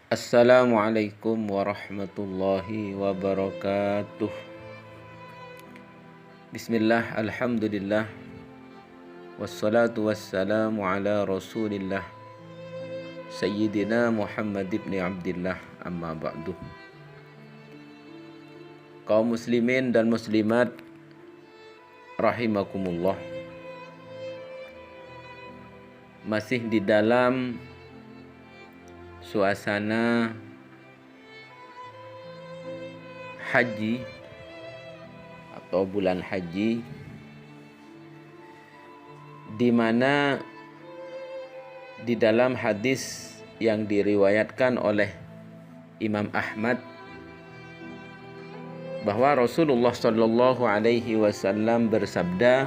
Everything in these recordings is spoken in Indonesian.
Assalamualaikum warahmatullahi wabarakatuh. Bismillah, alhamdulillah, wassalatu wassalamu ala rasulillah Sayyidina Muhammad ibn Abdillah, amma ba'du. Kaum muslimin dan muslimat rahimakumullah, masih di dalam suasana haji atau bulan haji, di mana di dalam hadis yang diriwayatkan oleh Imam Ahmad bahwa Rasulullah Shallallahu Alaihi Wasallam bersabda,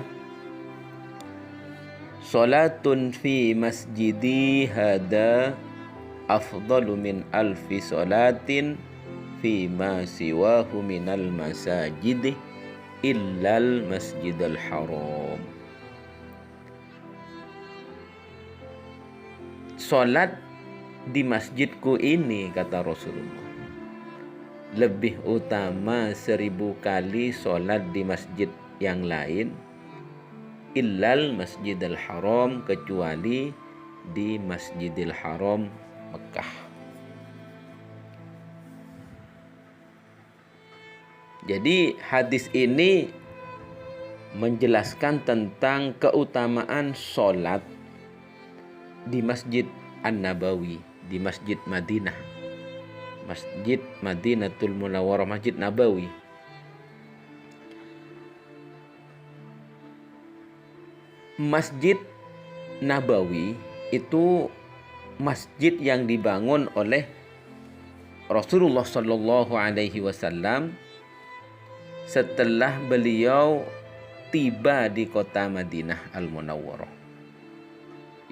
"Salatun fi masjidi hada afdalu min alfi salatin fi ma siwahu minal masajid illal masjidal haram." Salat di masjidku ini, kata Rasulullah, lebih utama 1000 kali salat di masjid yang lain, illal masjidal haram, kecuali di Masjidil Haram Mekah. Jadi hadis ini menjelaskan tentang keutamaan sholat di Masjid An-Nabawi, di Masjid Madinah, Masjid Madinatul Munawwarah, Masjid Nabawi. Masjid Nabawi itu masjid yang dibangun oleh Rasulullah Shallallahu Alaihi Wasallam setelah beliau tiba di kota Madinah Al-Munawwarah,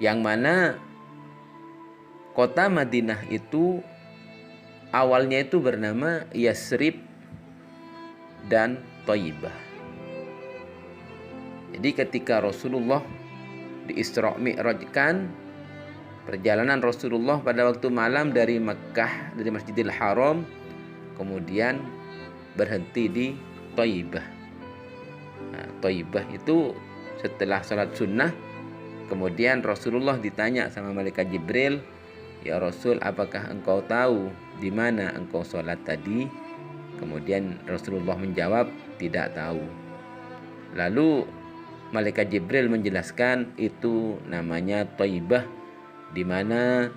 yang mana kota Madinah itu awalnya itu bernama Yasrib dan Thayyibah. Jadi ketika Rasulullah di Isra Mi'rajkan, perjalanan Rasulullah pada waktu malam dari Mekah, dari Masjidil Haram, kemudian berhenti di Thayyibah. Nah, Thayyibah itu setelah sholat sunnah, kemudian Rasulullah ditanya sama malaikat Jibril, "Ya Rasul, apakah engkau tahu di mana engkau sholat tadi?" Kemudian Rasulullah menjawab, "Tidak tahu." Lalu malaikat Jibril menjelaskan, itu namanya Thayyibah, di mana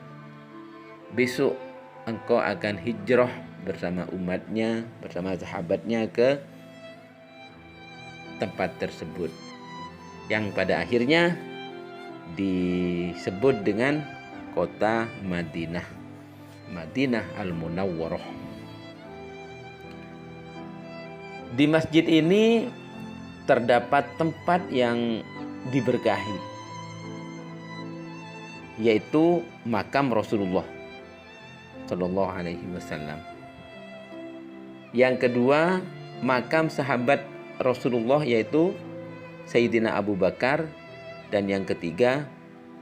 besok engkau akan hijrah bersama umatnya, bersama sahabatnya ke tempat tersebut, yang pada akhirnya disebut dengan kota Madinah, Madinah Al-Munawwarah. Di masjid ini terdapat tempat yang diberkahi, yaitu makam Rasulullah Shallallahu Alaihi Wasallam. Yang kedua, makam sahabat Rasulullah, yaitu Sayyidina Abu Bakar. Dan yang ketiga,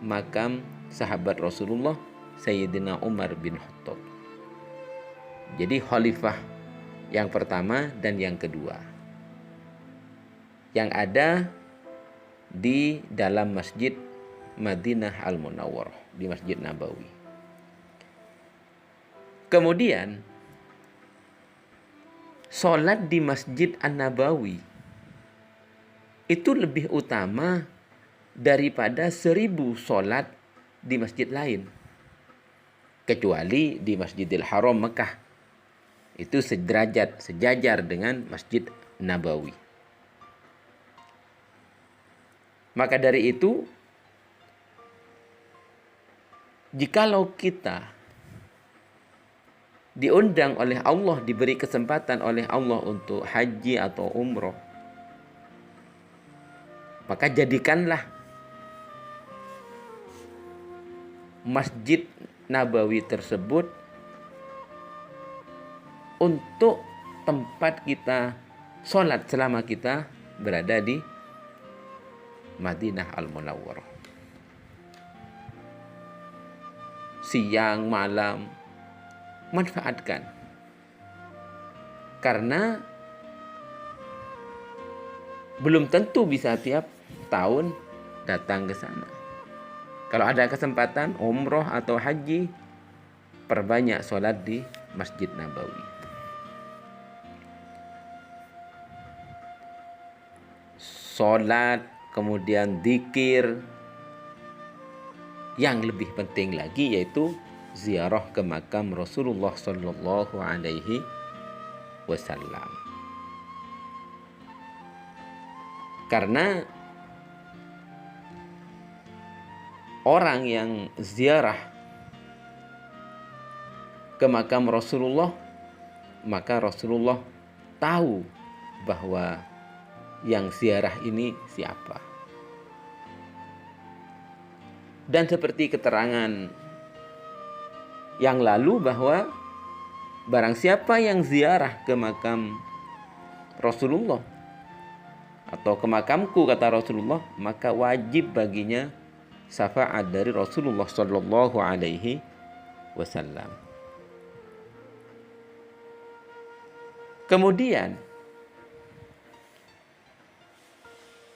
makam sahabat Rasulullah Sayyidina Umar bin Khattab. Jadi khalifah yang pertama dan yang kedua yang ada di dalam Masjid Madinah Al-Munawwarah, di Masjid Nabawi. Kemudian sholat di Masjid An-Nabawi itu lebih utama daripada 1000 sholat di masjid lain, kecuali di Masjidil Haram Mekah. Itu sederajat, sejajar dengan Masjid Nabawi. Maka dari itu, jikalau kita diundang oleh Allah, diberi kesempatan oleh Allah untuk haji atau umroh, maka jadikanlah Masjid Nabawi tersebut untuk tempat kita sholat selama kita berada di Madinah Al-Munawwarah. Siang, malam, manfaatkan. Karena belum tentu bisa tiap tahun datang ke sana. Kalau ada kesempatan umroh atau haji, perbanyak sholat di Masjid Nabawi. Sholat, kemudian zikir. Yang lebih penting lagi yaitu ziarah ke makam Rasulullah Sallallahu Alaihi Wasallam. Karena orang yang ziarah ke makam Rasulullah, maka Rasulullah tahu bahwa yang ziarah ini siapa. Dan seperti keterangan yang lalu bahwa barang siapa yang ziarah ke makam Rasulullah atau ke makamku, kata Rasulullah, maka wajib baginya syafaat dari Rasulullah Sallallahu Alaihi Wasallam. Kemudian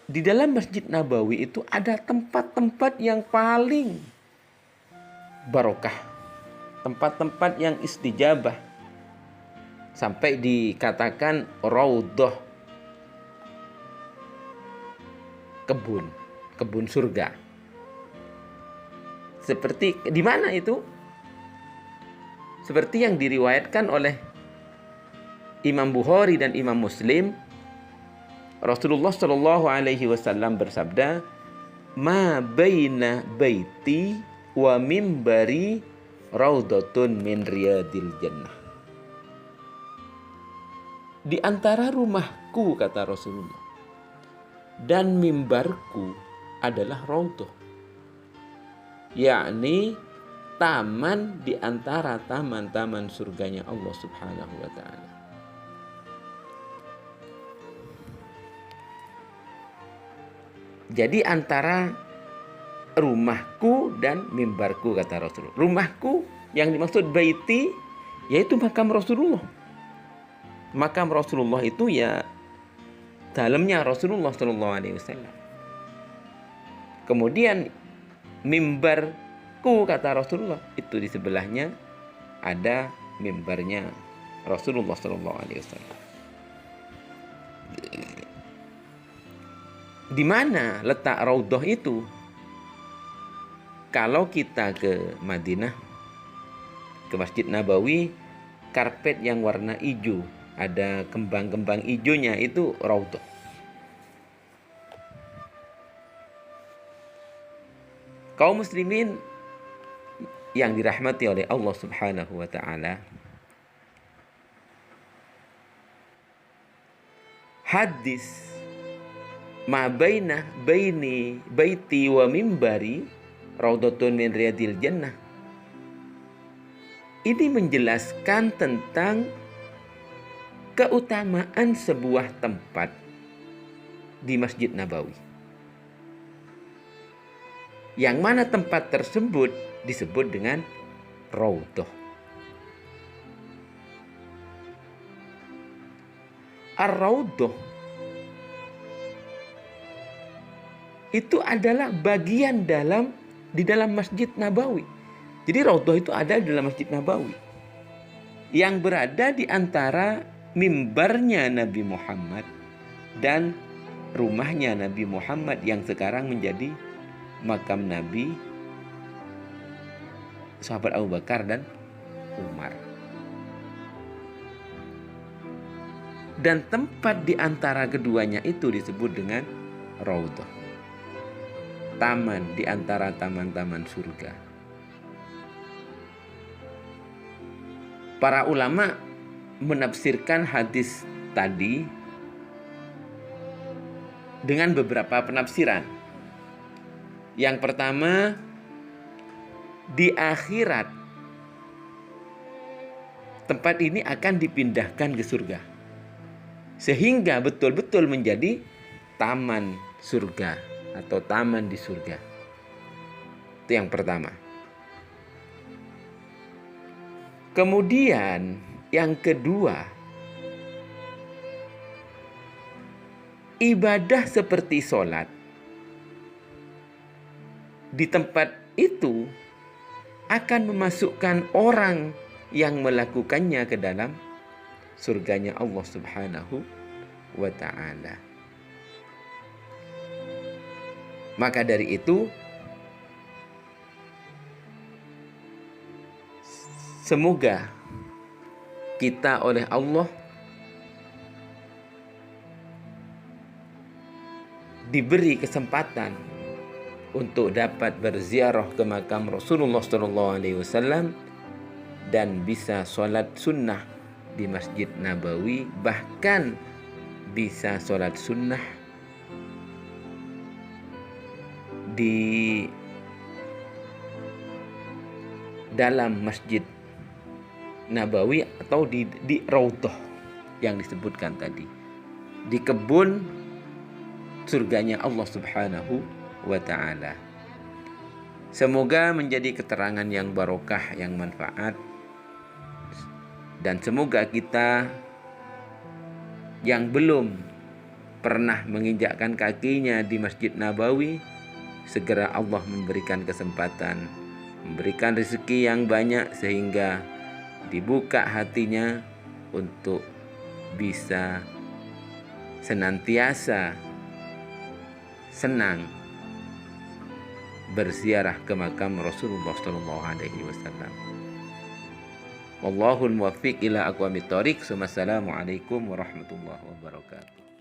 di dalam Masjid Nabawi itu ada tempat-tempat yang paling barokah, tempat-tempat yang istijabah, sampai dikatakan raudhah, kebun surga. Seperti di mana itu? Seperti yang diriwayatkan oleh Imam Bukhari dan Imam Muslim, Rasulullah Shallallahu Alaihi Wasallam bersabda, "Ma baina baiti wa mimbari raudhatun min riyadil jannah." Di antara rumahku, kata Rasulullah, dan mimbarku adalah raudhah, yakni taman di antara taman-taman surganya Allah Subhanahu wa taala. Jadi antara rumahku dan mimbarku, kata Rasulullah. Rumahku yang dimaksud baiti yaitu makam Rasulullah. Makam Rasulullah itu ya dalamnya Rasulullah Sallallahu Alaihi Wasallam. Kemudian mimbarku, kata Rasulullah, itu di sebelahnya ada mimbarnya Rasulullah Sallallahu Alaihi Wasallam. Di mana letak raudhah itu? Kalau kita ke Madinah, ke Masjid Nabawi, karpet yang warna hijau, ada kembang-kembang hijaunya, itu raudhah. Kaum muslimin yang dirahmati oleh Allah Subhanahu wa taala, hadis ma baina baini baiti wa mimbari raudhatun min riyadil jannah ini menjelaskan tentang keutamaan sebuah tempat di Masjid Nabawi, yang mana tempat tersebut disebut dengan raudhah. Ar-raudhah itu adalah bagian di dalam Masjid Nabawi. Jadi raudhah itu ada di dalam Masjid Nabawi, yang berada di antara mimbarnya Nabi Muhammad dan rumahnya Nabi Muhammad yang sekarang menjadi makam Nabi, sahabat Abu Bakar dan Umar. Dan tempat di antara keduanya itu disebut dengan raudhah, taman di antara taman-taman surga. Para ulama menafsirkan hadis tadi dengan beberapa penafsiran. Yang pertama, di akhirat tempat ini akan dipindahkan ke surga, sehingga betul-betul menjadi taman surga atau taman di surga. Itu yang pertama. Kemudian yang kedua, ibadah seperti sholat di tempat itu akan memasukkan orang yang melakukannya ke dalam surganya Allah Subhanahu wa ta'ala. Maka dari itu, semoga kita oleh Allah diberi kesempatan untuk dapat berziarah ke makam Rasulullah SAW dan bisa sholat sunnah di Masjid Nabawi, bahkan bisa sholat sunnah di dalam Masjid Nabawi atau di Raudhah yang disebutkan tadi, di kebun surganya Allah Subhanahu wa ta'ala. Semoga menjadi keterangan yang barokah, yang manfaat, dan semoga kita yang belum pernah menginjakkan kakinya di Masjid Nabawi, segera Allah memberikan kesempatan, memberikan rezeki yang banyak sehingga dibuka hatinya untuk bisa senantiasa senang berziarah ke makam Rasulullah SAW. Wallahul muwaffiq ila aqwamit thoriq. Wassalamualaikum warahmatullahi wabarakatuh.